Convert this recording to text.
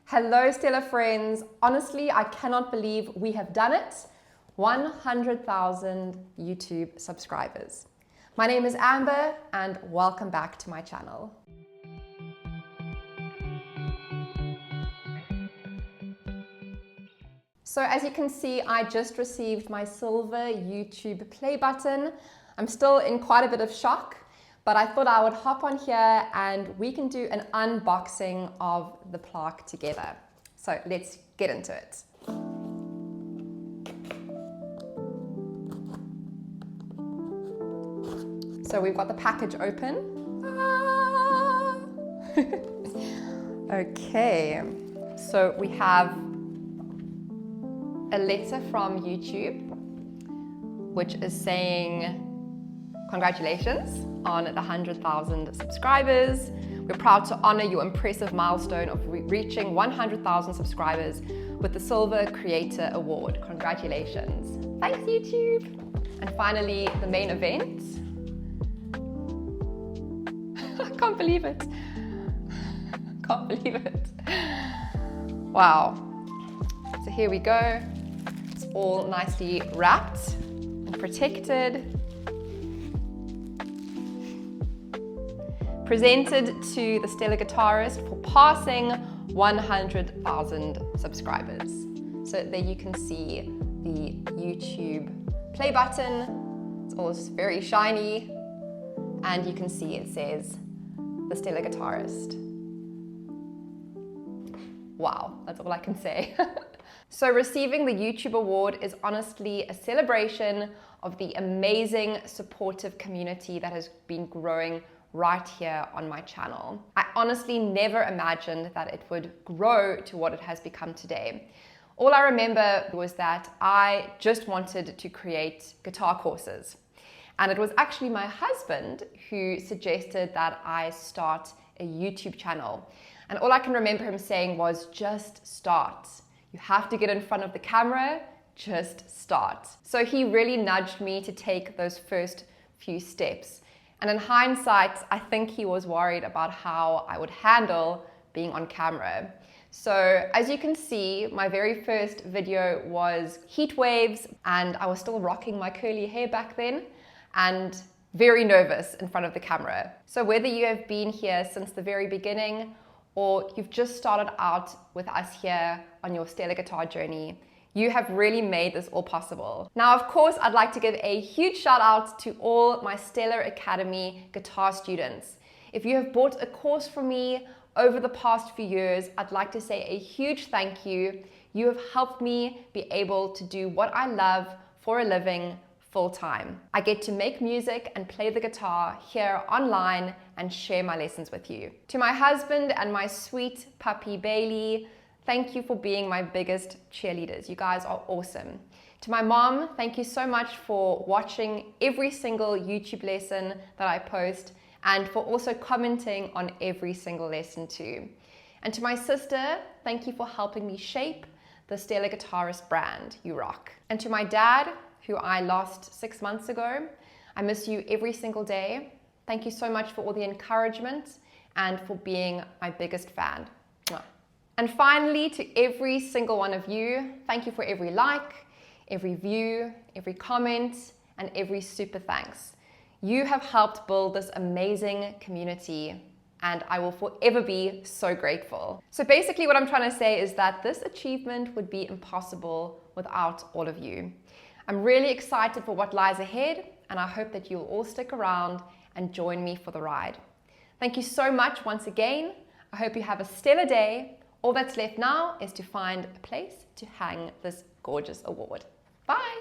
Hello, Stellar friends. Honestly, I cannot believe we have done it. 100,000 YouTube subscribers. My name is Amber and welcome back to my channel. So as you can see, I just received my silver YouTube play button. I'm still in quite a bit of shock, but I thought I would hop on here and we can do an unboxing of the plaque together. So let's get into it. So we've got the package open. Ah! Okay, so we have a letter from YouTube, which is saying, congratulations on the 100,000 subscribers. We're proud to honor your impressive milestone of reaching 100,000 subscribers with the Silver Creator Award. Congratulations. Thanks, YouTube. And finally, the main event. I can't believe it. Can't believe it. Wow. So here we go. It's all nicely wrapped and protected. Presented to the Stellar Guitarist for passing 100,000 subscribers. So there you can see the YouTube play button. It's all very shiny. And you can see it says the Stellar Guitarist. Wow, that's all I can say. So receiving the YouTube award is honestly a celebration of the amazing supportive community that has been growing right here on my channel. I honestly never imagined that it would grow to what it has become today. All I remember was that I just wanted to create guitar courses. And it was actually my husband who suggested that I start a YouTube channel. And all I can remember him saying was, just start. You have to get in front of the camera, just start. So he really nudged me to take those first few steps. And in hindsight, I think he was worried about how I would handle being on camera. So as you can see, my very first video was heat waves, and I was still rocking my curly hair back then and very nervous in front of the camera. So whether you have been here since the very beginning or you've just started out with us here on your Stellar guitar journey, you have really made this all possible. Now, of course, I'd like to give a huge shout out to all my Stellar Academy guitar students. If you have bought a course from me over the past few years, I'd like to say a huge thank you. You have helped me be able to do what I love for a living full time. I get to make music and play the guitar here online and share my lessons with you. To my husband and my sweet puppy Bailey, thank you for being my biggest cheerleaders. You guys are awesome. To my mom, thank you so much for watching every single YouTube lesson that I post and for also commenting on every single lesson too. And to my sister, thank you for helping me shape the Stellar Guitarist brand. You rock. And to my dad, who I lost 6 months ago, I miss you every single day. Thank you so much for all the encouragement and for being my biggest fan. And finally, to every single one of you, thank you for every like, every view, every comment, and every super thanks. You have helped build this amazing community, and I will forever be so grateful. So basically what I'm trying to say is that this achievement would be impossible without all of you. I'm really excited for what lies ahead, and I hope that you'll all stick around and join me for the ride. Thank you so much once again. I hope you have a stellar day. All that's left now is to find a place to hang this gorgeous award. Bye!